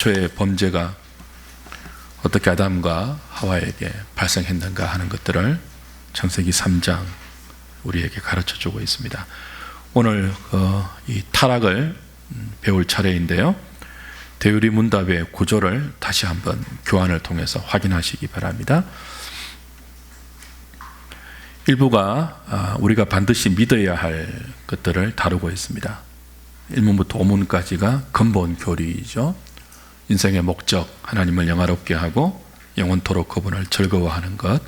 최초의 범죄가 어떻게 아담과 하와에게 발생했는가 하는 것들을 창세기 3장 우리에게 가르쳐주고 있습니다. 오늘 이 타락을 배울 차례인데요, 대유리 문답의 구조를 다시 한번 교환을 통해서 확인하시기 바랍니다. 일부가 우리가 반드시 믿어야 할 것들을 다루고 있습니다. 1문부터 5문까지가 근본 교리이죠. 인생의 목적, 하나님을 영화롭게 하고 영원토록 그분을 즐거워하는 것,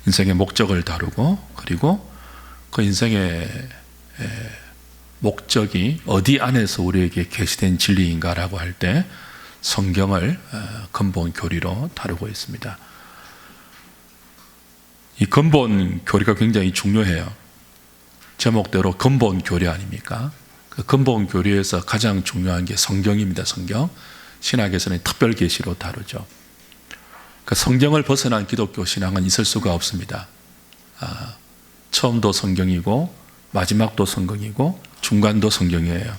인생의 목적을 다루고, 그리고 그 인생의 목적이 어디 안에서 우리에게 계시된 진리인가라고 할 때 성경을 근본 교리로 다루고 있습니다. 이 근본 교리가 굉장히 중요해요. 제목대로 근본 교리 아닙니까? 그 근본 교리에서 가장 중요한 게 성경입니다. 성경. 신학에서는 특별 계시로 다루죠. 그 성경을 벗어난 기독교 신앙은 있을 수가 없습니다. 처음도 성경이고 마지막도 성경이고 중간도 성경이에요.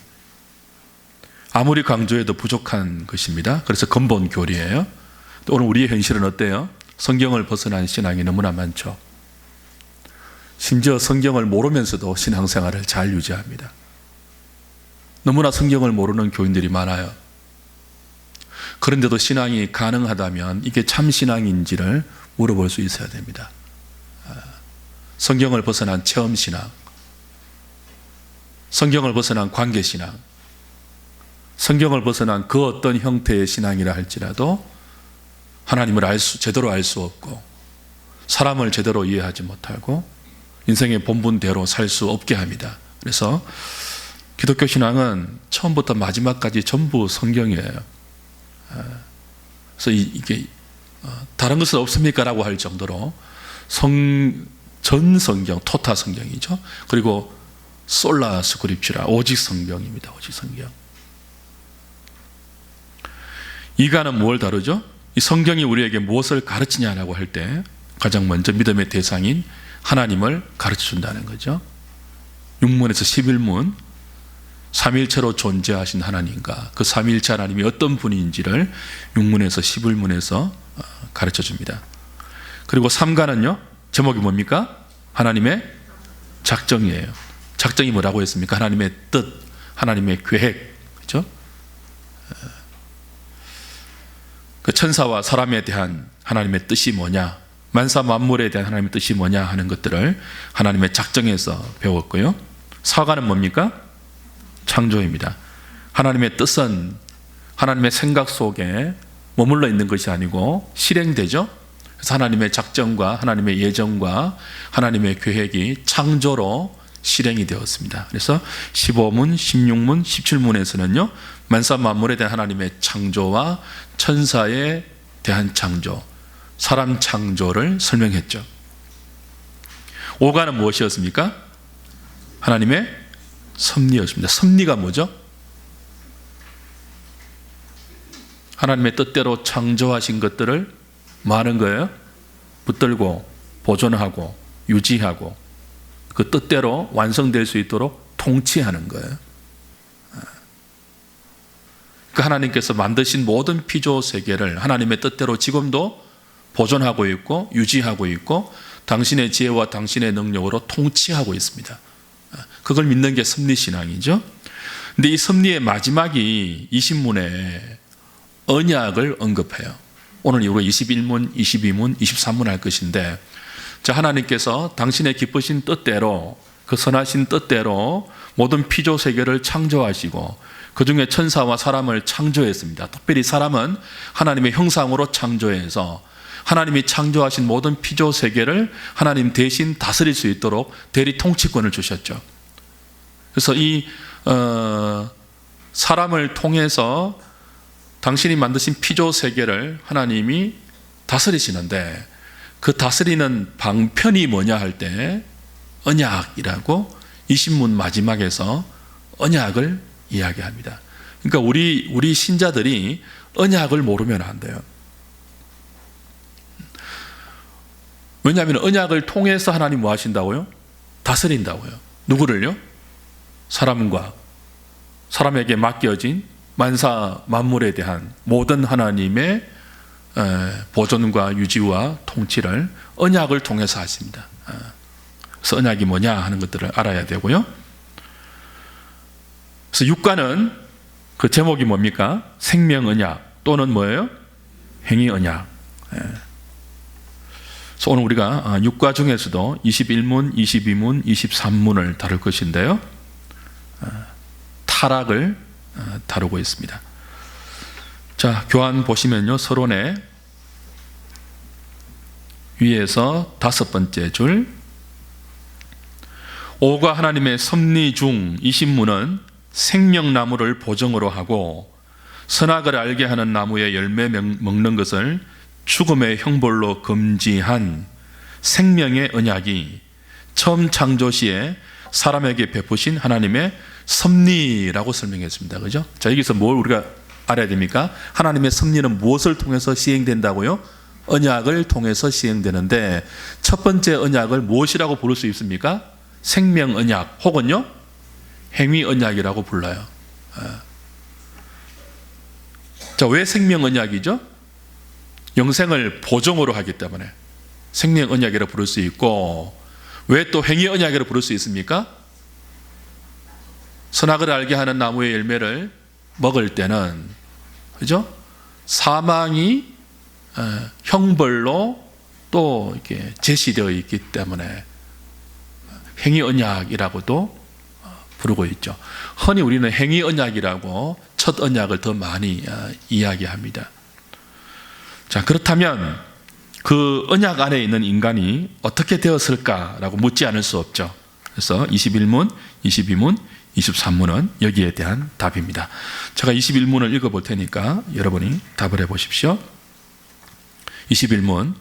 아무리 강조해도 부족한 것입니다. 그래서 근본 교리예요. 또 오늘 우리의 현실은 어때요? 성경을 벗어난 신앙이 너무나 많죠. 심지어 성경을 모르면서도 신앙생활을 잘 유지합니다. 너무나 성경을 모르는 교인들이 많아요. 그런데도 신앙이 가능하다면 이게 참 신앙인지를 물어볼 수 있어야 됩니다. 성경을 벗어난 체험신앙, 성경을 벗어난 관계신앙, 성경을 벗어난 그 어떤 형태의 신앙이라 할지라도 하나님을 제대로 알 수 없고 사람을 제대로 이해하지 못하고 인생의 본분대로 살 수 없게 합니다. 그래서 기독교 신앙은 처음부터 마지막까지 전부 성경이에요. 그래서 이게 다른 것은 없습니까? 라고 할 정도로 전 성경, 토타 성경이죠. 그리고 솔라 스크립츄라, 오직 성경입니다. 오직 성경. 이가는 뭘 다루죠? 이 성경이 우리에게 무엇을 가르치냐라고 할 때 가장 먼저 믿음의 대상인 하나님을 가르쳐 준다는 거죠. 6문에서 11문, 삼일체로 존재하신 하나님과 그 삼일체 하나님이 어떤 분인지를 6문에서 11문에서 가르쳐 줍니다. 그리고 3가는요, 제목이 뭡니까? 하나님의 작정이에요. 작정이 뭐라고 했습니까? 하나님의 뜻, 하나님의 계획, 그렇죠? 그 천사와 사람에 대한 하나님의 뜻이 뭐냐, 만사 만물에 대한 하나님의 뜻이 뭐냐 하는 것들을 하나님의 작정에서 배웠고요. 4가는 뭡니까? 창조입니다. 하나님의 뜻은 하나님의 생각 속에 머물러 있는 것이 아니고 실행되죠. 그래서 하나님의 작정과 하나님의 예정과 하나님의 계획이 창조로 실행이 되었습니다. 그래서 15문, 16문, 17문에서는요, 만사 만물에 대한 하나님의 창조와 천사에 대한 창조, 사람 창조를 설명했죠. 5가는 무엇이었습니까? 하나님의 섭리였습니다. 섭리가 뭐죠? 하나님의 뜻대로 창조하신 것들을 뭐 하는 거예요? 붙들고 보존하고 유지하고 그 뜻대로 완성될 수 있도록 통치하는 거예요. 그 하나님께서 만드신 모든 피조 세계를 하나님의 뜻대로 지금도 보존하고 있고 유지하고 있고 당신의 지혜와 당신의 능력으로 통치하고 있습니다. 그걸 믿는 게 섭리신앙이죠. 근데 이 섭리의 마지막이 20문에 언약을 언급해요. 오늘 이후로 21문, 22문, 23문 할 것인데, 자, 하나님께서 당신의 기쁘신 뜻대로, 그 선하신 뜻대로 모든 피조 세계를 창조하시고 그 중에 천사와 사람을 창조했습니다. 특별히 사람은 하나님의 형상으로 창조해서 하나님이 창조하신 모든 피조 세계를 하나님 대신 다스릴 수 있도록 대리 통치권을 주셨죠. 그래서 이 사람을 통해서 당신이 만드신 피조 세계를 하나님이 다스리시는데, 그 다스리는 방편이 뭐냐 할 때 언약이라고 20문 마지막에서 언약을 이야기합니다. 그러니까 우리 신자들이 언약을 모르면 안 돼요. 왜냐하면 언약을 통해서 하나님 뭐 하신다고요? 다스린다고요. 누구를요? 사람에게 맡겨진 만사 만물에 대한 모든 하나님의 보존과 유지와 통치를 언약을 통해서 하십니다. 그래서 언약이 뭐냐 하는 것들을 알아야 되고요. 그래서 육가는 그 제목이 뭡니까? 생명 언약 또는 뭐예요? 행위 언약. 그래서 오늘 우리가 육가 중에서도 21문, 22문, 23문을 다룰 것인데요. 타락을 다루고 있습니다. 자, 교환 보시면요. 서론에 위에서 5번째 줄, 오가 하나님의 섭리 중 20문은 생명나무를 보정으로 하고 선악을 알게 하는 나무의 열매 먹는 것을 죽음의 형벌로 금지한 생명의 언약이 처음 창조 시에 사람에게 베푸신 하나님의 섭리라고 설명했습니다. 그죠? 자, 여기서 뭘 우리가 알아야 됩니까? 하나님의 섭리는 무엇을 통해서 시행된다고요? 언약을 통해서 시행되는데 첫 번째 언약을 무엇이라고 부를 수 있습니까? 생명 언약 혹은요? 행위 언약이라고 불러요. 자, 왜 생명 언약이죠? 영생을 보정으로 하기 때문에 생명 언약이라고 부를 수 있고, 왜 또 행위 언약이라고 부를 수 있습니까? 선악을 알게 하는 나무의 열매를 먹을 때는, 그죠? 사망이 형벌로 또 이렇게 제시되어 있기 때문에 행위 언약이라고도 부르고 있죠. 흔히 우리는 행위 언약이라고 첫 언약을 더 많이 이야기합니다. 자, 그렇다면 그 언약 안에 있는 인간이 어떻게 되었을까라고 묻지 않을 수 없죠. 그래서 21문, 22문, 23문은 여기에 대한 답입니다. 제가 21문을 읽어볼 테니까 여러분이 답을 해보십시오. 21문,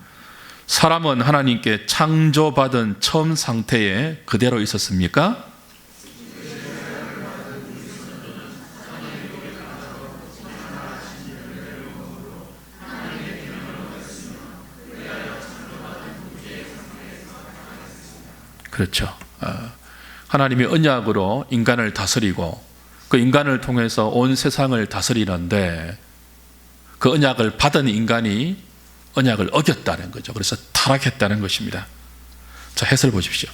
사람은 하나님께 창조받은 처음 상태에 그대로 있었습니까? 그렇죠. 하나님이 언약으로 인간을 다스리고 그 인간을 통해서 온 세상을 다스리는데 그 언약을 받은 인간이 언약을 어겼다는 거죠. 그래서 타락했다는 것입니다. 자, 해설 보십시오.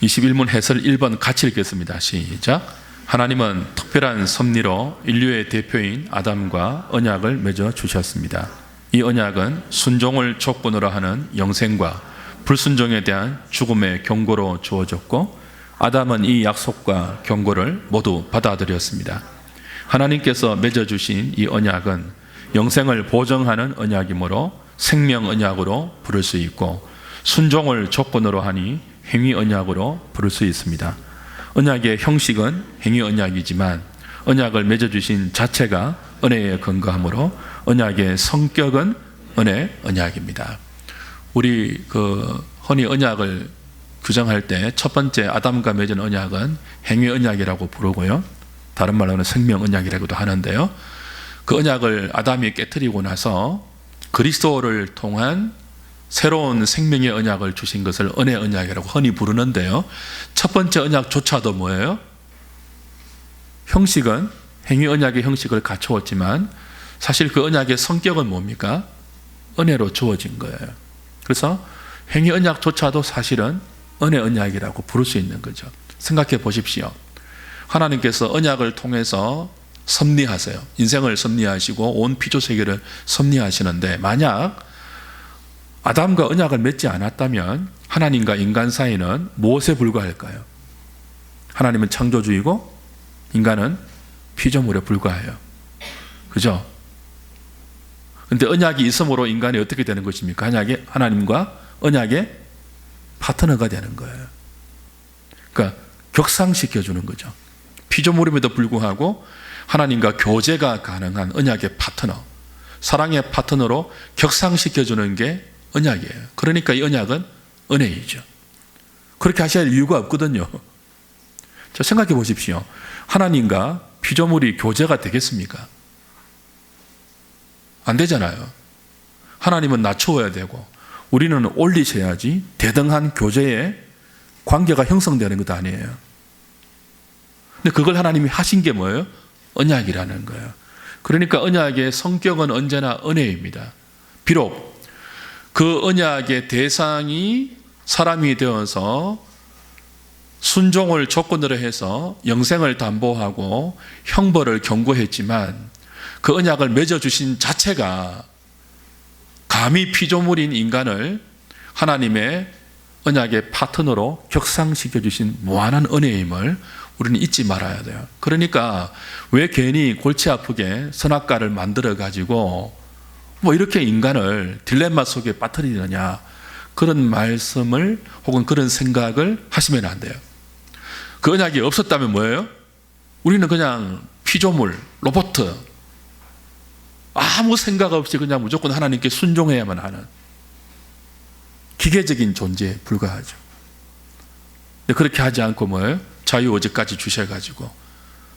(21문) 해설 1번 같이 읽겠습니다. 시작. 하나님은 특별한 섭리로 인류의 대표인 아담과 언약을 맺어 주셨습니다. 이 언약은 순종을 조건으로 하는 영생과 불순종에 대한 죽음의 경고로 주어졌고, 아담은 이 약속과 경고를 모두 받아들였습니다. 하나님께서 맺어주신 이 언약은 영생을 보정하는 언약이므로 생명 언약으로 부를 수 있고, 순종을 조건으로 하니 행위 언약으로 부를 수 있습니다. 언약의 형식은 행위 언약이지만 언약을 맺어주신 자체가 은혜에 근거하므로 언약의 성격은 은혜 언약입니다. 우리 흔히 언약을 규정할 때 첫 번째 아담과 맺은 언약은 행위 언약이라고 부르고요. 다른 말로는 생명 언약이라고도 하는데요. 그 언약을 아담이 깨뜨리고 나서 그리스도를 통한 새로운 생명의 언약을 주신 것을 은혜 언약이라고 흔히 부르는데요. 첫 번째 언약조차도 뭐예요? 형식은 행위 언약의 형식을 갖추었지만 사실 그 언약의 성격은 뭡니까? 은혜로 주어진 거예요. 그래서 행위 언약조차도 사실은 은혜 언약이라고 부를 수 있는 거죠. 생각해 보십시오. 하나님께서 언약을 통해서 섭리하세요. 인생을 섭리하시고 온 피조 세계를 섭리하시는데, 만약 아담과 언약을 맺지 않았다면 하나님과 인간 사이는 무엇에 불과할까요? 하나님은 창조주이고 인간은 피조물에 불과해요. 그죠? 그런데 언약이 있음으로 인간이 어떻게 되는 것입니까? 하나님과 언약의 파트너가 되는 거예요. 그러니까 격상시켜주는 거죠. 피조물임에도 불구하고 하나님과 교제가 가능한 언약의 파트너, 사랑의 파트너로 격상시켜주는 게 언약이에요. 그러니까 이 언약은 은혜이죠. 그렇게 하셔야 할 이유가 없거든요. 자, 생각해 보십시오. 하나님과 피조물이 교제가 되겠습니까? 안 되잖아요. 하나님은 낮추어야 되고 우리는 올리셔야지 대등한 교제의 관계가 형성되는 것도 아니에요. 근데 그걸 하나님이 하신 게 뭐예요? 언약이라는 거예요. 그러니까 언약의 성격은 언제나 은혜입니다. 비록 그 언약의 대상이 사람이 되어서 순종을 조건으로 해서 영생을 담보하고 형벌을 경고했지만 그 언약을 맺어주신 자체가 감히 피조물인 인간을 하나님의 언약의 파트너로 격상시켜 주신 무한한 은혜임을 우리는 잊지 말아야 돼요. 그러니까 왜 괜히 골치 아프게 선악과를 만들어 가지고 뭐 이렇게 인간을 딜레마 속에 빠뜨리느냐, 그런 말씀을 혹은 그런 생각을 하시면 안 돼요. 그 언약이 없었다면 뭐예요? 우리는 그냥 피조물, 로봇, 아무 생각 없이 그냥 무조건 하나님께 순종해야만 하는 기계적인 존재에 불과하죠. 근데 그렇게 하지 않고 뭐예요? 자유의지까지 주셔가지고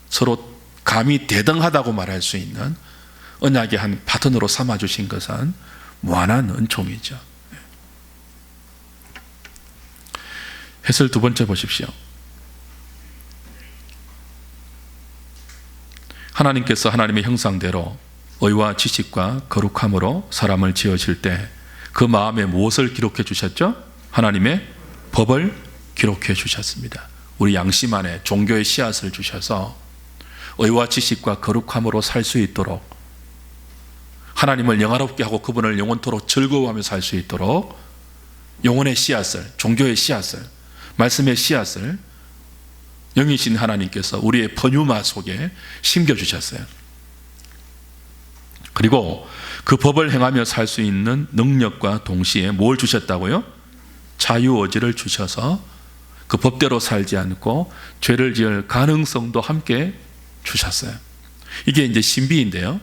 서로 감히 대등하다고 말할 수 있는 언약의 한 파트너로 삼아주신 것은 무한한 은총이죠. 해설 두 번째 보십시오. 하나님께서 하나님의 형상대로 의와 지식과 거룩함으로 사람을 지으실 때 그 마음에 무엇을 기록해 주셨죠? 하나님의 법을 기록해 주셨습니다. 우리 양심 안에 종교의 씨앗을 주셔서 의와 지식과 거룩함으로 살 수 있도록, 하나님을 영화롭게 하고 그분을 영원토록 즐거워하며 살 수 있도록 영혼의 씨앗을, 종교의 씨앗을, 말씀의 씨앗을 영이신 하나님께서 우리의 번유마 속에 심겨주셨어요. 그리고 그 법을 행하며 살 수 있는 능력과 동시에 뭘 주셨다고요? 자유의지를 주셔서 그 법대로 살지 않고 죄를 지을 가능성도 함께 주셨어요. 이게 이제 신비인데요.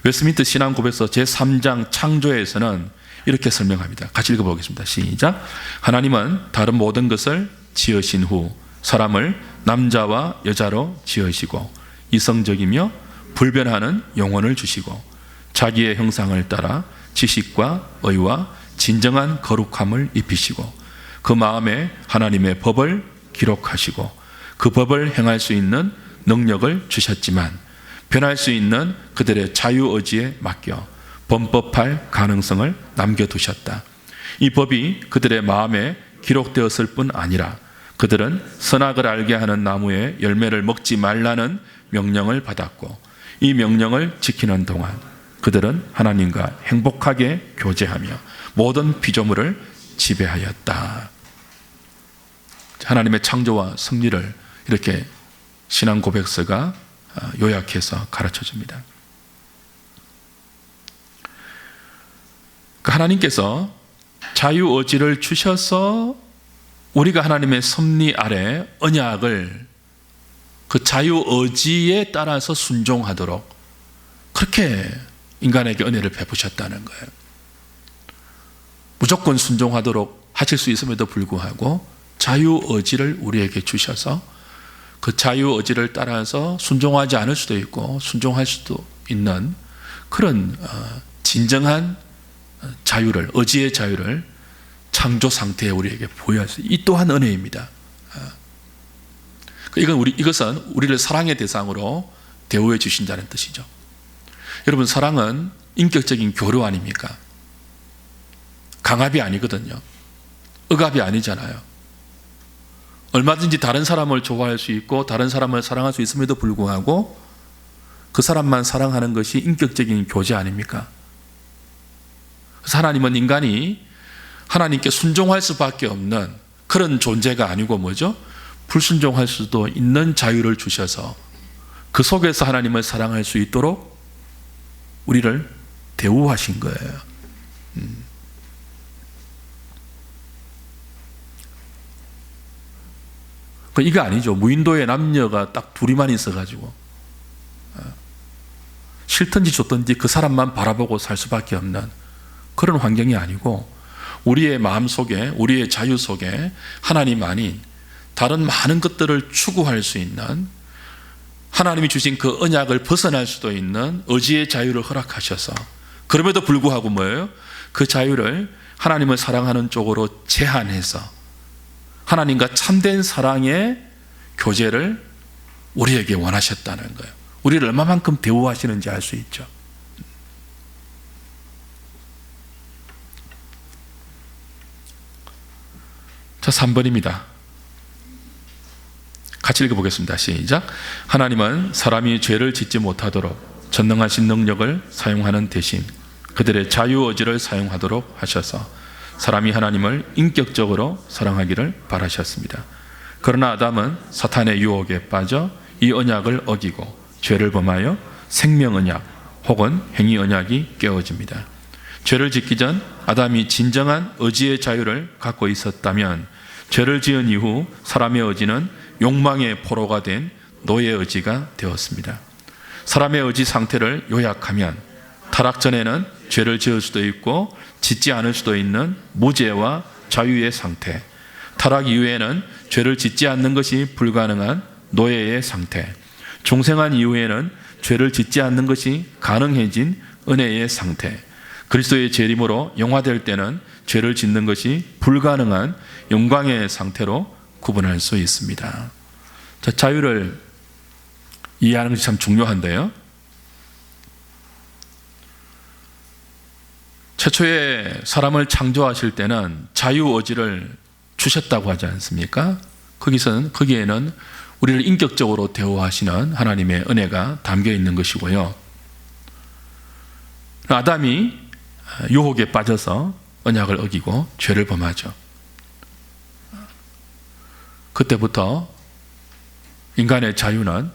웨스트민스터 신앙고백서 제3장 창조에서는 이렇게 설명합니다. 같이 읽어보겠습니다. 시작. 하나님은 다른 모든 것을 지으신 후 사람을 남자와 여자로 지으시고 이성적이며 불변하는 영혼을 주시고 자기의 형상을 따라 지식과 의와 진정한 거룩함을 입히시고 그 마음에 하나님의 법을 기록하시고 그 법을 행할 수 있는 능력을 주셨지만 변할 수 있는 그들의 자유의지에 맡겨 범법할 가능성을 남겨두셨다. 이 법이 그들의 마음에 기록되었을 뿐 아니라 그들은 선악을 알게 하는 나무의 열매를 먹지 말라는 명령을 받았고 이 명령을 지키는 동안 그들은 하나님과 행복하게 교제하며 모든 피조물을 지배하였다. 하나님의 창조와 섭리를 이렇게 신앙 고백서가 요약해서 가르쳐줍니다. 하나님께서 자유의지를 주셔서 우리가 하나님의 섭리 아래 언약을 그 자유의지에 따라서 순종하도록 그렇게 인간에게 은혜를 베푸셨다는 거예요. 무조건 순종하도록 하실 수 있음에도 불구하고 자유의지를 우리에게 주셔서 그 자유의지를 따라서 순종하지 않을 수도 있고 순종할 수도 있는 그런 진정한 자유를, 의지의 자유를 창조 상태에 우리에게 보여주세요. 이 또한 은혜입니다. 이것은 우리를 사랑의 대상으로 대우해 주신다는 뜻이죠. 여러분, 사랑은 인격적인 교류 아닙니까? 강압이 아니거든요. 억압이 아니잖아요. 얼마든지 다른 사람을 좋아할 수 있고 다른 사람을 사랑할 수 있음에도 불구하고 그 사람만 사랑하는 것이 인격적인 교제 아닙니까? 그래서 하나님은 인간이 하나님께 순종할 수밖에 없는 그런 존재가 아니고 뭐죠? 불순종할 수도 있는 자유를 주셔서 그 속에서 하나님을 사랑할 수 있도록 우리를 대우하신 거예요. 이거 아니죠. 무인도에 남녀가 딱 둘이만 있어가지고 싫든지 좋든지 그 사람만 바라보고 살 수밖에 없는 그런 환경이 아니고 우리의 마음 속에, 우리의 자유 속에 하나님 아닌 다른 많은 것들을 추구할 수 있는, 하나님이 주신 그 언약을 벗어날 수도 있는 의지의 자유를 허락하셔서, 그럼에도 불구하고 뭐예요? 그 자유를 하나님을 사랑하는 쪽으로 제한해서 하나님과 참된 사랑의 교제를 우리에게 원하셨다는 거예요. 우리를 얼마만큼 대우하시는지 알 수 있죠. 자, 3번입니다. 같이 읽어보겠습니다. 시작. 하나님은 사람이 죄를 짓지 못하도록 전능하신 능력을 사용하는 대신 그들의 자유의지를 사용하도록 하셔서 사람이 하나님을 인격적으로 사랑하기를 바라셨습니다. 그러나 아담은 사탄의 유혹에 빠져 이 언약을 어기고 죄를 범하여 생명 언약 혹은 행위 언약이 깨어집니다. 죄를 짓기 전 아담이 진정한 의지의 자유를 갖고 있었다면 죄를 지은 이후 사람의 의지는 욕망의 포로가 된 노예 의지가 되었습니다. 사람의 의지 상태를 요약하면 타락 전에는 죄를 지을 수도 있고 짓지 않을 수도 있는 무죄와 자유의 상태, 타락 이후에는 죄를 짓지 않는 것이 불가능한 노예의 상태, 중생한 이후에는 죄를 짓지 않는 것이 가능해진 은혜의 상태, 그리스도의 재림으로 영화될 때는 죄를 짓는 것이 불가능한 영광의 상태로 구분할 수 있습니다. 자, 자유를 이해하는 것이 참 중요한데요. 최초에 사람을 창조하실 때는 자유의지를 주셨다고 하지 않습니까? 거기에는 우리를 인격적으로 대우하시는 하나님의 은혜가 담겨 있는 것이고요. 아담이 유혹에 빠져서 언약을 어기고 죄를 범하죠. 그때부터 인간의 자유는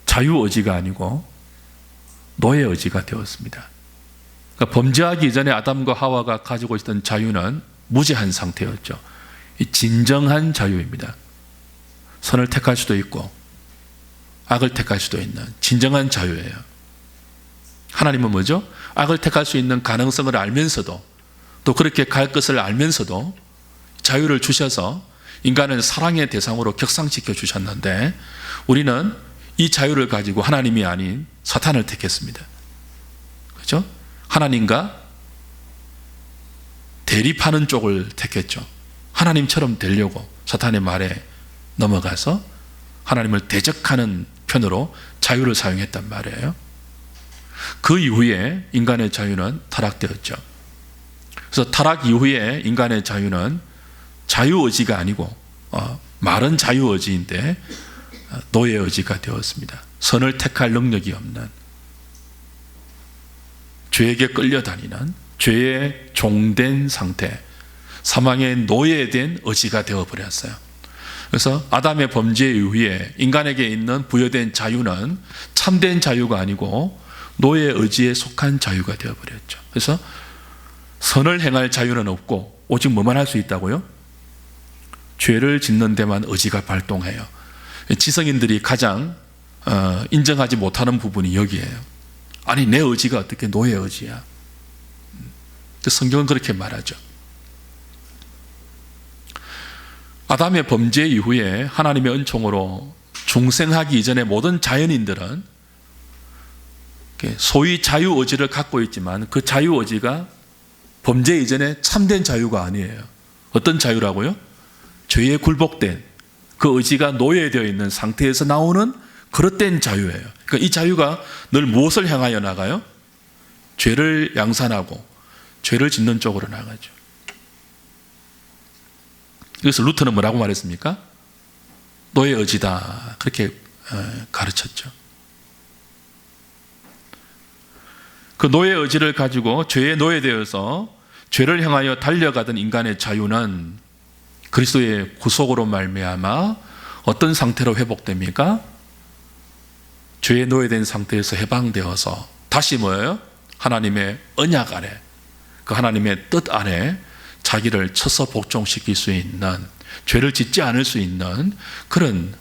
자유의지가 아니고 노예의지가 되었습니다. 그러니까 범죄하기 이전에 아담과 하와가 가지고 있던 자유는 무제한 상태였죠. 진정한 자유입니다. 선을 택할 수도 있고 악을 택할 수도 있는 진정한 자유예요. 하나님은 뭐죠? 악을 택할 수 있는 가능성을 알면서도 또 그렇게 갈 것을 알면서도 자유를 주셔서 인간을 사랑의 대상으로 격상시켜 주셨는데 우리는 이 자유를 가지고 하나님이 아닌 사탄을 택했습니다. 그렇죠? 하나님과 대립하는 쪽을 택했죠. 하나님처럼 되려고 사탄의 말에 넘어가서 하나님을 대적하는 편으로 자유를 사용했단 말이에요. 그 이후에 인간의 자유는 타락되었죠. 그래서 타락 이후에 인간의 자유는 자유의지가 아니고 말은 자유의지인데 노예의지가 되었습니다. 선을 택할 능력이 없는 죄에게 끌려다니는 죄의 종된 상태, 사망의 노예된 의지가 되어버렸어요. 그래서 아담의 범죄 이후에 인간에게 있는 부여된 자유는 참된 자유가 아니고 노예 의지에 속한 자유가 되어버렸죠. 그래서 선을 행할 자유는 없고 오직 뭐만 할 수 있다고요? 죄를 짓는 데만 의지가 발동해요. 지성인들이 가장 인정하지 못하는 부분이 여기에요. 아니 내 의지가 어떻게 노예 의지야? 성경은 그렇게 말하죠. 아담의 범죄 이후에 하나님의 은총으로 중생하기 이전의 모든 자연인들은 소위 자유의지를 갖고 있지만 그 자유의지가 범죄 이전에 참된 자유가 아니에요. 어떤 자유라고요? 죄에 굴복된 그 의지가 노예되어 있는 상태에서 나오는 그릇된 자유예요. 그러니까 이 자유가 늘 무엇을 향하여 나가요? 죄를 양산하고 죄를 짓는 쪽으로 나가죠. 그래서 루터는 뭐라고 말했습니까? 노예 의지다. 그렇게 가르쳤죠. 그 노예 의지를 가지고 죄에 노예되어서 죄를 향하여 달려가던 인간의 자유는 그리스도의 구속으로 말미암아 어떤 상태로 회복됩니까? 죄에 노예된 상태에서 해방되어서 다시 뭐예요? 하나님의 언약 아래, 그 하나님의 뜻 아래 자기를 쳐서 복종시킬 수 있는, 죄를 짓지 않을 수 있는 그런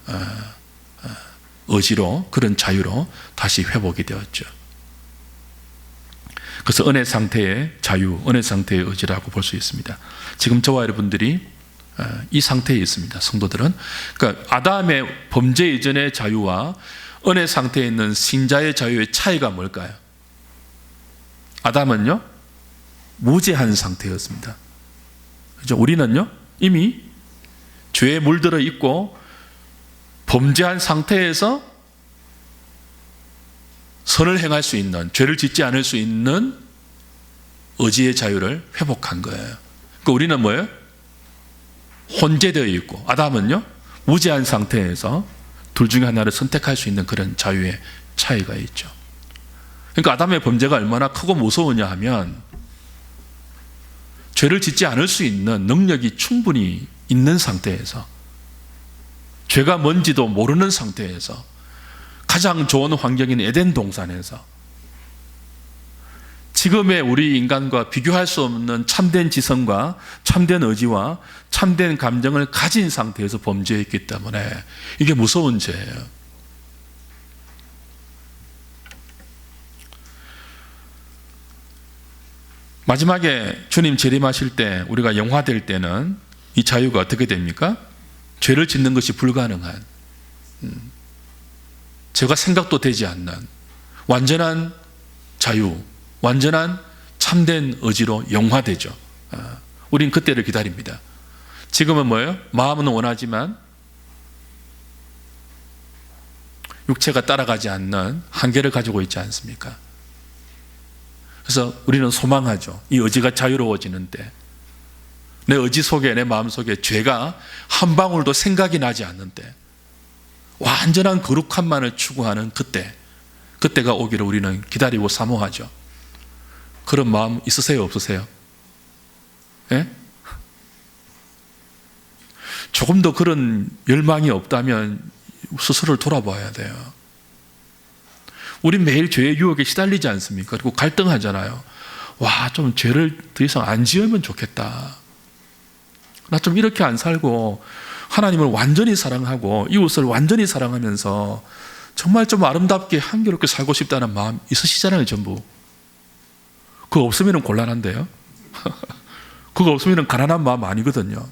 의지로, 그런 자유로 다시 회복이 되었죠. 그래서 은혜 상태의 자유, 은혜 상태의 의지라고 볼 수 있습니다. 지금 저와 여러분들이 이 상태에 있습니다. 성도들은. 그러니까 아담의 범죄 이전의 자유와 은혜 상태에 있는 신자의 자유의 차이가 뭘까요? 아담은요, 무죄한 상태였습니다. 그죠? 우리는요, 이미 죄에 물들어 있고 범죄한 상태에서 선을 행할 수 있는, 죄를 짓지 않을 수 있는 의지의 자유를 회복한 거예요. 그러니까 우리는 뭐예요? 혼재되어 있고, 아담은요, 무죄한 상태에서 둘 중에 하나를 선택할 수 있는 그런 자유의 차이가 있죠. 그러니까 아담의 범죄가 얼마나 크고 무서우냐 하면, 죄를 짓지 않을 수 있는 능력이 충분히 있는 상태에서, 죄가 뭔지도 모르는 상태에서, 가장 좋은 환경인 에덴 동산에서 지금의 우리 인간과 비교할 수 없는 참된 지성과 참된 의지와 참된 감정을 가진 상태에서 범죄했기 때문에 이게 무서운 죄예요. 마지막에 주님 재림하실 때, 우리가 영화될 때는 이 자유가 어떻게 됩니까? 죄를 짓는 것이 불가능한, 죄가 생각도 되지 않는 완전한 자유, 완전한 참된 의지로 영화되죠. 우린 그때를 기다립니다. 지금은 뭐예요? 마음은 원하지만 육체가 따라가지 않는 한계를 가지고 있지 않습니까? 그래서 우리는 소망하죠. 이 의지가 자유로워지는 때, 내 의지 속에, 내 마음 속에 죄가 한 방울도 생각이 나지 않는 때, 완전한 거룩함만을 추구하는 그때가 오기를 우리는 기다리고 사모하죠. 그런 마음 있으세요, 없으세요? 예? 조금 더 그런 열망이 없다면 스스로를 돌아봐야 돼요. 우린 매일 죄의 유혹에 시달리지 않습니까? 그리고 갈등하잖아요. 와, 좀 죄를 더 이상 안 지으면 좋겠다. 나 좀 이렇게 안 살고 하나님을 완전히 사랑하고 이웃을 완전히 사랑하면서 정말 좀 아름답게 한결롭게 살고 싶다는 마음 있으시잖아요, 전부. 그거 없으면 곤란한데요. 그거 없으면 가난한 마음 아니거든요.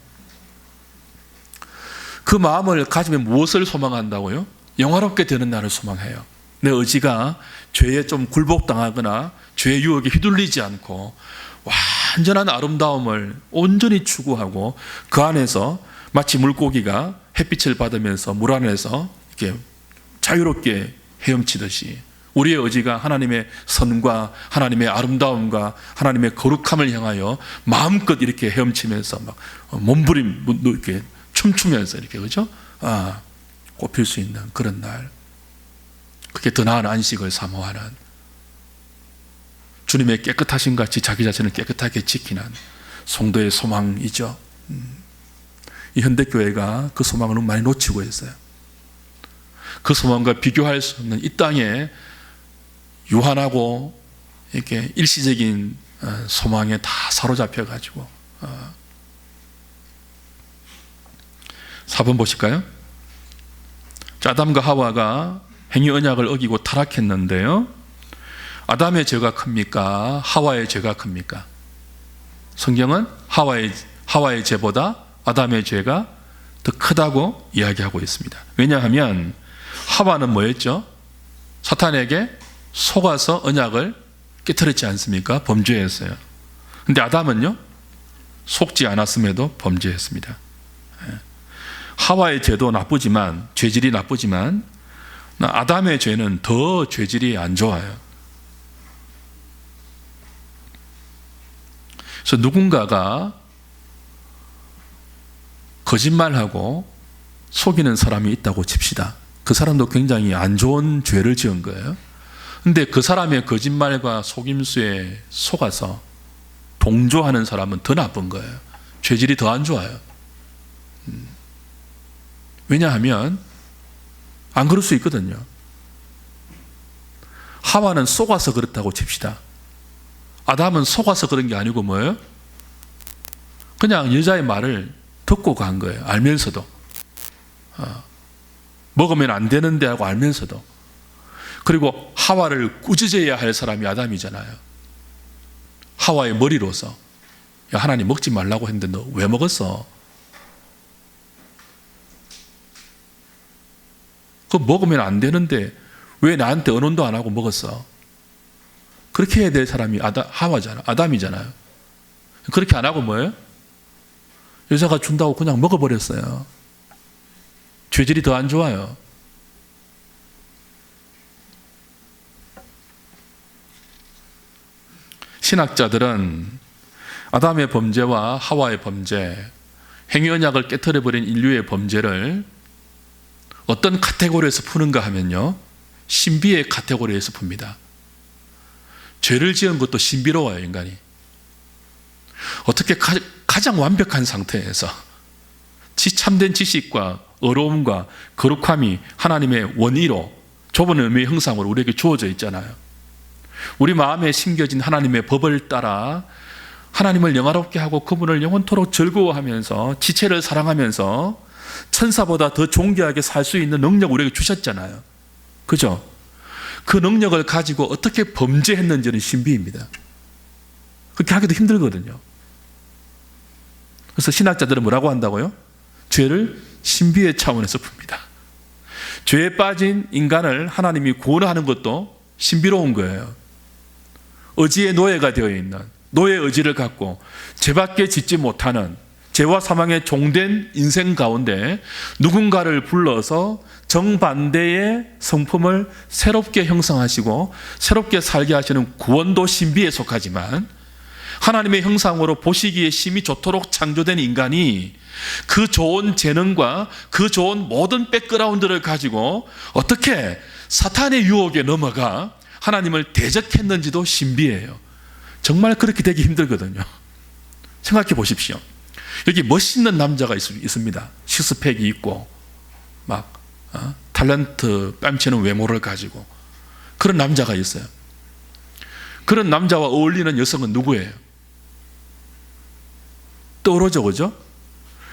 그 마음을 가지면 무엇을 소망한다고요? 영화롭게 되는 날을 소망해요. 내 의지가 죄에 좀 굴복당하거나 죄의 유혹에 휘둘리지 않고 완전한 아름다움을 온전히 추구하고 그 안에서 마치 물고기가 햇빛을 받으면서 물 안에서 이렇게 자유롭게 헤엄치듯이 우리의 의지가 하나님의 선과 하나님의 아름다움과 하나님의 거룩함을 향하여 마음껏 이렇게 헤엄치면서 막 몸부림 이렇게 춤추면서 이렇게, 그죠? 꼽힐 수 있는 그런 날, 그게 더 나은 안식을 사모하는, 주님의 깨끗하신 같이 자기 자신을 깨끗하게 지키는 성도의 소망이죠. 이 현대교회가 그 소망을 많이 놓치고 있어요. 그 소망과 비교할 수 없는 이 땅에 유한하고 이렇게 일시적인 소망에 다 사로잡혀가지고. 4번 보실까요? 자, 아담과 하와가 행위 언약을 어기고 타락했는데요, 아담의 죄가 큽니까? 하와의 죄가 큽니까? 성경은 하와의 죄보다 아담의 죄가 더 크다고 이야기하고 있습니다. 왜냐하면 하와는 뭐였죠? 사탄에게 속아서 언약을 깨트렸지 않습니까? 범죄했어요. 근데 아담은요, 속지 않았음에도 범죄했습니다. 하와의 죄도 나쁘지만, 죄질이 나쁘지만 아담의 죄는 더 죄질이 안 좋아요. 그래서 누군가가 거짓말하고 속이는 사람이 있다고 칩시다. 그 사람도 굉장히 안 좋은 죄를 지은 거예요. 근데 그 사람의 거짓말과 속임수에 속아서 동조하는 사람은 더 나쁜 거예요. 죄질이 더 안 좋아요. 왜냐하면 안 그럴 수 있거든요. 하와는 속아서 그렇다고 칩시다. 아담은 속아서 그런 게 아니고 뭐예요? 그냥 여자의 말을 듣고 간 거예요. 알면서도. 먹으면 안 되는데 하고 알면서도. 그리고 하와를 꾸짖어야 할 사람이 아담이잖아요. 하와의 머리로서. 야, 하나님 먹지 말라고 했는데 너 왜 먹었어? 그거 먹으면 안 되는데 왜 나한테 언론도 안 하고 먹었어? 그렇게 해야 될 사람이 하와잖아. 아담이잖아요. 그렇게 안 하고 뭐예요? 여자가 준다고 그냥 먹어버렸어요. 죄질이 더 안 좋아요. 신학자들은 아담의 범죄와 하와의 범죄, 행위언약을 깨트려버린 인류의 범죄를 어떤 카테고리에서 푸는가 하면요, 신비의 카테고리에서 풉니다. 죄를 지은 것도 신비로워요, 인간이. 어떻게 가장 완벽한 상태에서 참된 지식과 어려움과 거룩함이 하나님의 원의로 좁은 의미의 형상으로 우리에게 주어져 있잖아요. 우리 마음에 심겨진 하나님의 법을 따라 하나님을 영화롭게 하고 그분을 영원토록 즐거워하면서 지체를 사랑하면서 천사보다 더 존귀하게 살 수 있는 능력을 우리에게 주셨잖아요. 그죠? 그 능력을 가지고 어떻게 범죄했는지는 신비입니다. 그렇게 하기도 힘들거든요. 그래서 신학자들은 뭐라고 한다고요? 죄를 신비의 차원에서 풉니다. 죄에 빠진 인간을 하나님이 구원하는 것도 신비로운 거예요. 의지의 노예가 되어 있는, 노예 의지를 갖고 죄밖에 짓지 못하는, 죄와 사망에 종된 인생 가운데 누군가를 불러서 정반대의 성품을 새롭게 형성하시고 새롭게 살게 하시는 구원도 신비에 속하지만, 하나님의 형상으로 보시기에 심히 좋도록 창조된 인간이 그 좋은 재능과 그 좋은 모든 백그라운드를 가지고 어떻게 사탄의 유혹에 넘어가 하나님을 대적했는지도 신비예요. 정말 그렇게 되기 힘들거든요. 생각해 보십시오. 여기 멋있는 남자가 있습니다. 시스팩이 있고 막 탤런트 뺨치는 외모를 가지고 그런 남자가 있어요. 그런 남자와 어울리는 여성은 누구예요? 떠오르죠, 그죠?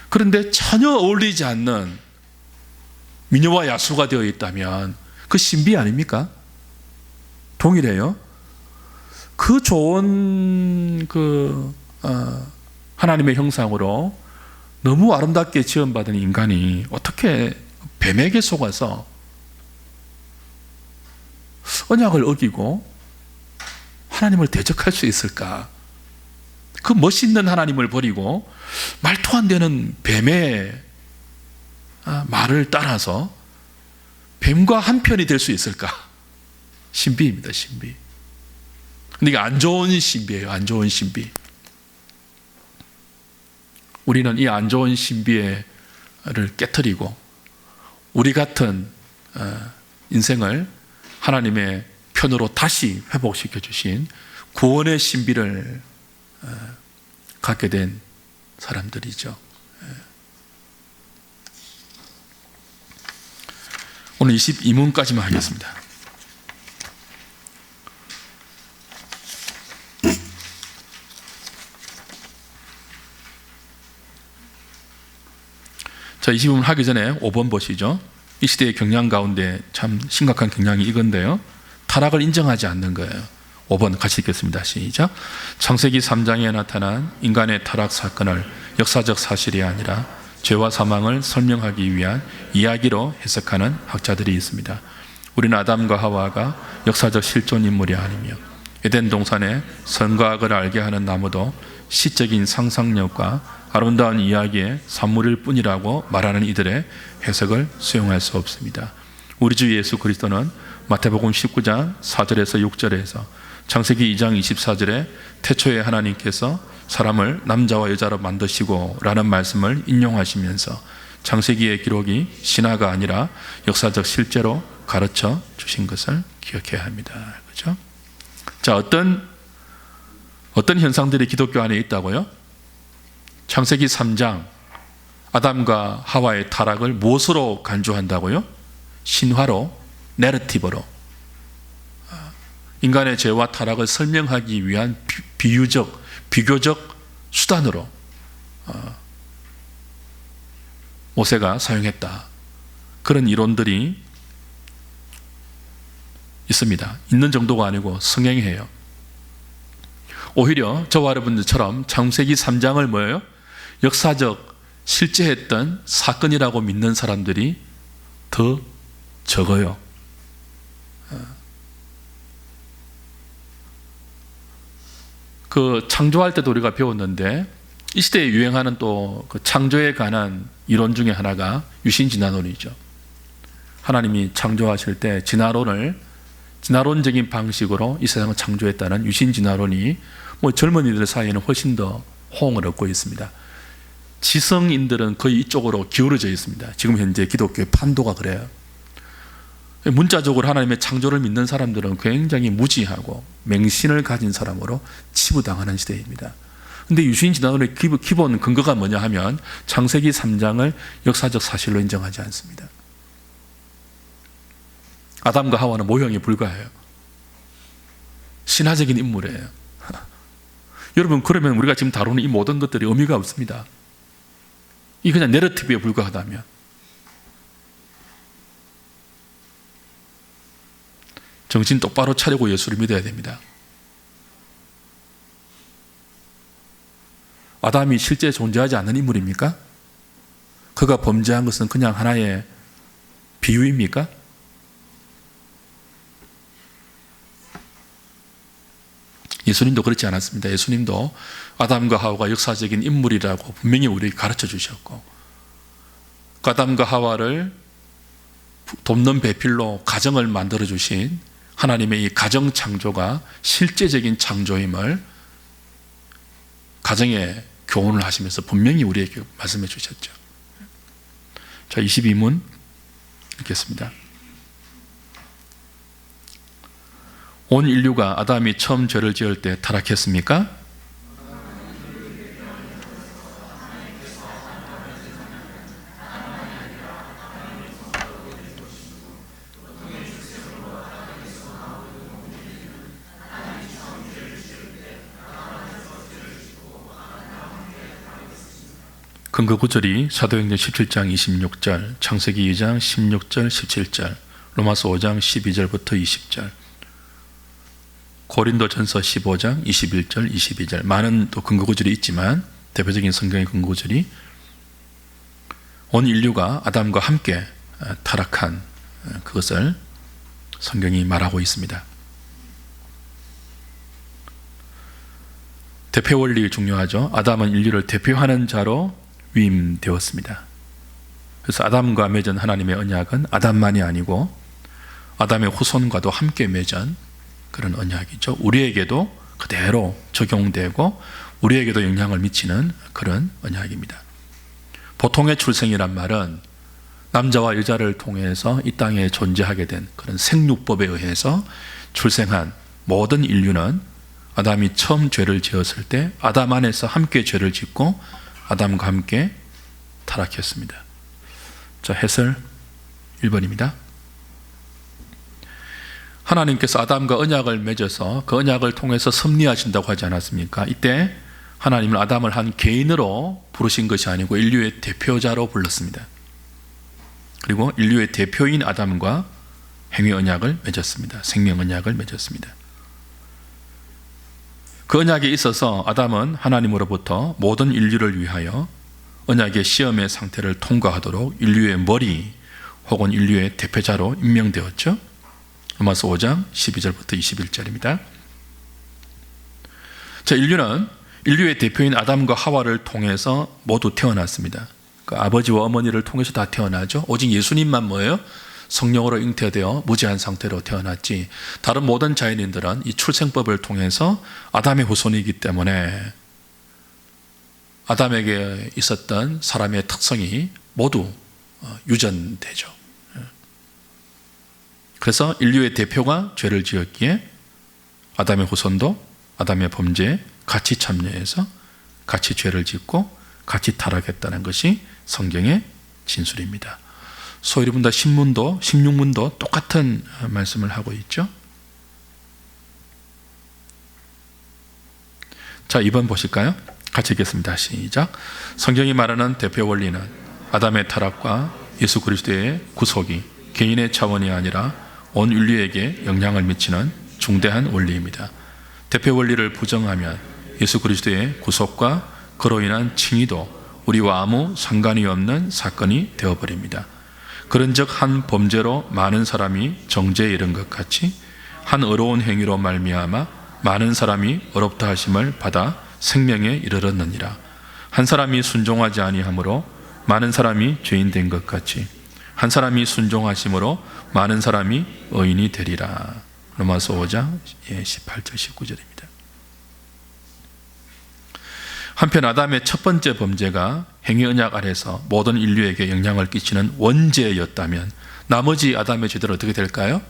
그런데 전혀 어울리지 않는 미녀와 야수가 되어 있다면 그 신비 아닙니까? 동일해요. 그 좋은 하나님의 형상으로 너무 아름답게 지음받은 인간이 어떻게 뱀에게 속아서 언약을 어기고 하나님을 대적할 수 있을까? 그 멋있는 하나님을 버리고 말도 안 되는 뱀의 말을 따라서 뱀과 한편이 될 수 있을까? 신비입니다, 신비. 근데 이게 안 좋은 신비예요, 안 좋은 신비. 우리는 이 안 좋은 신비를 깨트리고 우리 같은 인생을 하나님의 편으로 다시 회복시켜 주신 구원의 신비를 갖게 된 사람들이죠. 오늘 22문까지만 하겠습니다. 자, 20문 하기 전에 5번 보시죠. 이 시대의 경향 가운데 참 심각한 경향이 이건데요, 타락을 인정하지 않는 거예요. 5번 같이 읽겠습니다. 시작. 창세기 3장에 나타난 인간의 타락 사건을 역사적 사실이 아니라 죄와 사망을 설명하기 위한 이야기로 해석하는 학자들이 있습니다. 우리는 아담과 하와가 역사적 실존 인물이 아니며 에덴 동산의 선과 악을 알게 하는 나무도 시적인 상상력과 아름다운 이야기의 산물일 뿐이라고 말하는 이들의 해석을 수용할 수 없습니다. 우리 주 예수 그리스도는 마태복음 19장 4절에서 6절에서 창세기 2장 24절에 태초에 하나님께서 사람을 남자와 여자로 만드시고 라는 말씀을 인용하시면서 창세기의 기록이 신화가 아니라 역사적 실제로 가르쳐 주신 것을 기억해야 합니다. 그렇죠? 자, 어떤 현상들이 기독교 안에 있다고요? 창세기 3장 아담과 하와의 타락을 무엇으로 간주한다고요? 신화로, 내러티브로, 인간의 죄와 타락을 설명하기 위한 비교적 수단으로 모세가 사용했다. 그런 이론들이 있습니다. 있는 정도가 아니고 성행해요. 오히려 저와 여러분들처럼 창세기 3장을 뭐예요? 역사적 실제했던 사건이라고 믿는 사람들이 더 적어요. 그 창조할 때도 우리가 배웠는데 이 시대에 유행하는 또 그 창조에 관한 이론 중에 하나가 유신진화론이죠. 하나님이 창조하실 때 진화론적인 방식으로 이 세상을 창조했다는 유신진화론이 뭐 젊은이들 사이에는 훨씬 더 호응을 얻고 있습니다. 지성인들은 거의 이쪽으로 기울어져 있습니다. 지금 현재 기독교의 판도가 그래요. 문자적으로 하나님의 창조를 믿는 사람들은 굉장히 무지하고 맹신을 가진 사람으로 치부당하는 시대입니다. 그런데 유신진화론의 기본 근거가 뭐냐 하면 창세기 3장을 역사적 사실로 인정하지 않습니다. 아담과 하와는 모형에 불과해요. 신화적인 인물이에요. 여러분, 그러면 우리가 지금 다루는 이 모든 것들이 의미가 없습니다. 이 그냥 내러티브에 불과하다면. 정신 똑바로 차리고 예수를 믿어야 됩니다. 아담이 실제 존재하지 않는 인물입니까? 그가 범죄한 것은 그냥 하나의 비유입니까? 예수님도 그렇지 않았습니다. 예수님도 아담과 하와가 역사적인 인물이라고 분명히 우리에게 가르쳐 주셨고, 아담과 하와를 돕는 배필로 가정을 만들어 주신 하나님의 이 가정 창조가 실제적인 창조임을 가정에 교훈을 하시면서 분명히 우리에게 말씀해 주셨죠. 자, 22문 읽겠습니다. 온 인류가 아담이 처음 죄를 지을 때 타락했습니까? 근거 구절이 사도행전 17장 26절, 창세기 2장 16절 17절, 로마서 5장 12절부터 20절, 고린도전서 15장 21절 22절, 많은 또 근거 구절이 있지만 대표적인 성경의 근거 구절이 온 인류가 아담과 함께 타락한 그것을 성경이 말하고 있습니다. 대표 원리 중요하죠. 아담은 인류를 대표하는 자로 위임되었습니다. 그래서 아담과 맺은 하나님의 언약은 아담만이 아니고 아담의 후손과도 함께 맺은 그런 언약이죠. 우리에게도 그대로 적용되고 우리에게도 영향을 미치는 그런 언약입니다. 보통의 출생이란 말은 남자와 여자를 통해서 이 땅에 존재하게 된 그런 생육법에 의해서 출생한 모든 인류는 아담이 처음 죄를 지었을 때 아담 안에서 함께 죄를 짓고 아담과 함께 타락했습니다. 자, 해설 1번입니다. 하나님께서 아담과 언약을 맺어서 그 언약을 통해서 섭리하신다고 하지 않았습니까? 이때 하나님은 아담을 한 개인으로 부르신 것이 아니고 인류의 대표자로 불렀습니다. 그리고 인류의 대표인 아담과 행위 언약을 맺었습니다. 생명 언약을 맺었습니다. 그 언약에 있어서 아담은 하나님으로부터 모든 인류를 위하여 언약의 시험의 상태를 통과하도록 인류의 머리 혹은 인류의 대표자로 임명되었죠. 로마서 5장 12절부터 21절입니다. 자, 인류의 대표인 아담과 하와를 통해서 모두 태어났습니다. 그 아버지와 어머니를 통해서 다 태어나죠. 오직 예수님만 뭐예요? 성령으로 잉태되어 무지한 상태로 태어났지, 다른 모든 자연인들은 이 출생법을 통해서 아담의 후손이기 때문에 아담에게 있었던 사람의 특성이 모두 유전되죠. 그래서 인류의 대표가 죄를 지었기에 아담의 후손도 아담의 범죄에 같이 참여해서 같이 죄를 짓고 같이 타락했다는 것이 성경의 진술입니다. 소위 본다 16문도 똑같은 말씀을 하고 있죠. 자, 2번 보실까요? 같이 읽겠습니다. 시작. 성경이 말하는 대표 원리는 아담의 타락과 예수 그리스도의 구속이 개인의 차원이 아니라 온 인류에게 영향을 미치는 중대한 원리입니다. 대표 원리를 부정하면 예수 그리스도의 구속과 그로 인한 칭의도 우리와 아무 상관이 없는 사건이 되어버립니다. 그런즉 한 범죄로 많은 사람이 정죄에 이른 것 같이 한 의로운 행위로 말미암아 많은 사람이 어렵다 하심을 받아 생명에 이르렀느니라. 한 사람이 순종하지 아니하므로 많은 사람이 죄인 된 것 같이 한 사람이 순종하심으로 많은 사람이 의인이 되리라. 로마서 5장 18절 19절입니다. 한편 아담의 첫 번째 범죄가 행위 언약 아래서 모든 인류에게 영향을 끼치는 원죄였다면 나머지 아담의 죄들은 어떻게 될까요?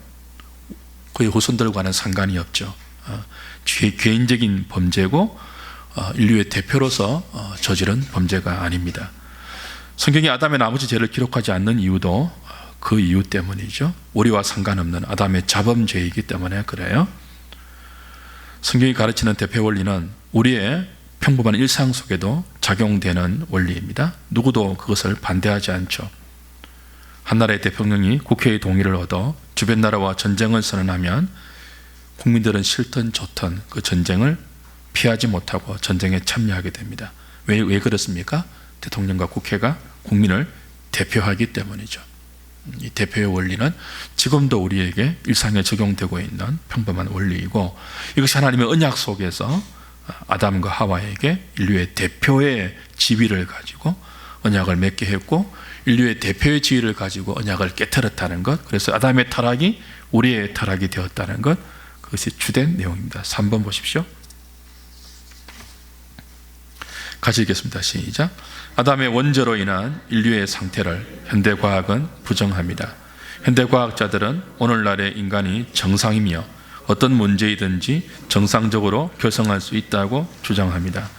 그의 후손들과는 상관이 없죠. 개인적인 범죄고 인류의 대표로서 저지른 범죄가 아닙니다. 성경이 아담의 나머지 죄를 기록하지 않는 이유도 그 이유 때문이죠. 우리와 상관없는 아담의 자범죄이기 때문에 그래요. 성경이 가르치는 대표 원리는 우리의 평범한 일상 속에도 작용되는 원리입니다. 누구도 그것을 반대하지 않죠. 한 나라의 대통령이 국회의 동의를 얻어 주변 나라와 전쟁을 선언하면 국민들은 싫든 좋든 그 전쟁을 피하지 못하고 전쟁에 참여하게 됩니다. 왜 그렇습니까? 대통령과 국회가 국민을 대표하기 때문이죠. 이 대표의 원리는 지금도 우리에게 일상에 적용되고 있는 평범한 원리이고 이것이 하나님의 언약 속에서 아담과 하와에게 인류의 대표의 지위를 가지고 언약을 맺게 했고 인류의 대표의 지위를 가지고 언약을 깨뜨렸다는 것, 그래서 아담의 타락이 우리의 타락이 되었다는 것, 그것이 주된 내용입니다. 3번 보십시오. 같이 읽겠습니다. 시작. 아담의 원죄로 인한 인류의 상태를 현대과학은 부정합니다. 현대과학자들은 오늘날의 인간이 정상이며 어떤 문제이든지 정상적으로 결성할 수 있다고 주장합니다.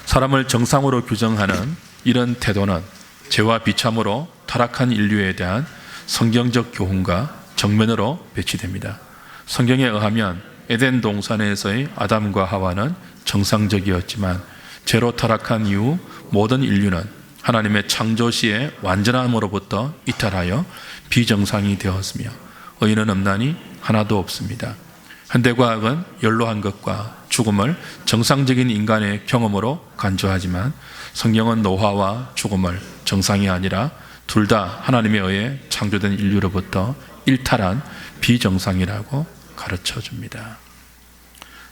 사람을 정상으로 규정하는 이런 태도는 죄와 비참으로 타락한 인류에 대한 성경적 교훈과 정면으로 배치됩니다. 성경에 의하면 에덴 동산에서의 아담과 하와는 정상적이었지만 죄로 타락한 이후 모든 인류는 하나님의 창조시의 완전함으로부터 이탈하여 비정상이 되었으며 의인은 없나니 하나도 없습니다. 현대과학은 연로한 것과 죽음을 정상적인 인간의 경험으로 간주하지만 성경은 노화와 죽음을 정상이 아니라 둘 다 하나님에 의해 창조된 인류로부터 일탈한 비정상이라고 가르쳐 줍니다.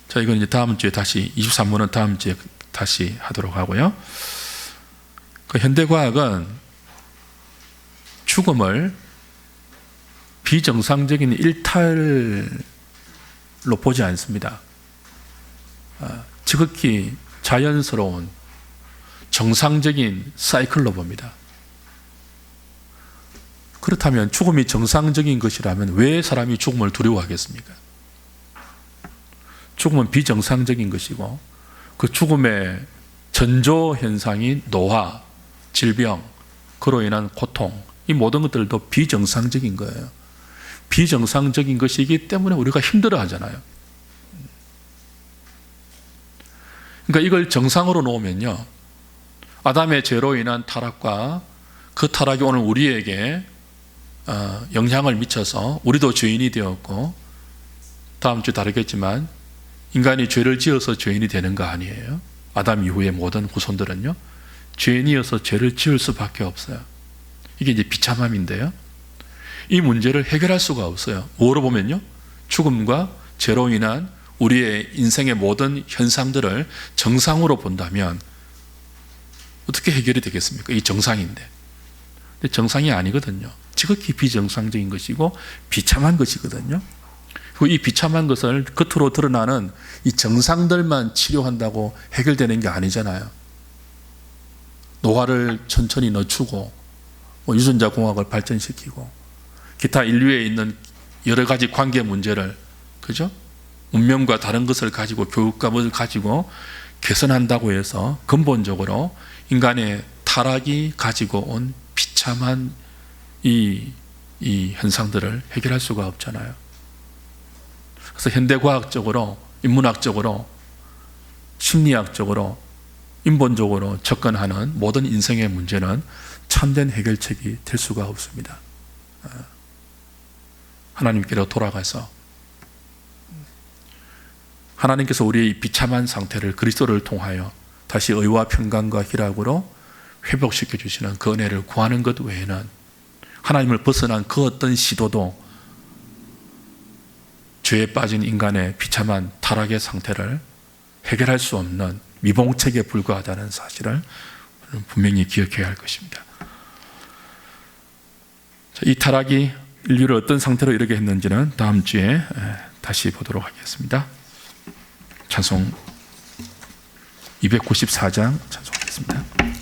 자, 이건 이제 다음 주에 다시 23번은 다음 주에 다시 하도록 하고요. 그 현대과학은 죽음을 비정상적인 일탈로 보지 않습니다. 지극히 자연스러운 정상적인 사이클로 봅니다. 그렇다면 죽음이 정상적인 것이라면 왜 사람이 죽음을 두려워하겠습니까? 죽음은 비정상적인 것이고 그 죽음의 전조 현상인 노화, 질병, 그로 인한 고통, 이 모든 것들도 비정상적인 거예요. 비정상적인 것이기 때문에 우리가 힘들어 하잖아요. 그러니까 이걸 정상으로 놓으면요, 아담의 죄로 인한 타락과 그 타락이 오늘 우리에게 영향을 미쳐서 우리도 죄인이 되었고, 다음 주 다르겠지만 인간이 죄를 지어서 죄인이 되는 거 아니에요. 아담 이후의 모든 후손들은요, 죄인이어서 죄를 지을 수밖에 없어요. 이게 이제 비참함인데요, 이 문제를 해결할 수가 없어요. 뭐로 보면요, 죽음과 죄로 인한 우리의 인생의 모든 현상들을 정상으로 본다면 어떻게 해결이 되겠습니까? 이 정상인데. 근데 정상이 아니거든요. 지극히 비정상적인 것이고 비참한 것이거든요. 그리고 이 비참한 것을 겉으로 드러나는 이 정상들만 치료한다고 해결되는 게 아니잖아요. 노화를 천천히 늦추고 유전자 공학을 발전시키고 기타 인류에 있는 여러 가지 관계 문제를, 그죠? 문명과 다른 것을 가지고 교육감을 가지고 개선한다고 해서 근본적으로 인간의 타락이 가지고 온 비참한 이 현상들을 해결할 수가 없잖아요. 그래서 현대과학적으로, 인문학적으로, 심리학적으로, 인본적으로 접근하는 모든 인생의 문제는 참된 해결책이 될 수가 없습니다. 하나님께로 돌아가서 하나님께서 우리의 비참한 상태를 그리스도를 통하여 다시 의와 평강과 희락으로 회복시켜 주시는 그 은혜를 구하는 것 외에는 하나님을 벗어난 그 어떤 시도도 죄에 빠진 인간의 비참한 타락의 상태를 해결할 수 없는 미봉책에 불과하다는 사실을 분명히 기억해야 할 것입니다. 이 타락이 인류를 어떤 상태로 이르게 했는지는 다음 주에 다시 보도록 하겠습니다. 찬송 294장 찬송하겠습니다.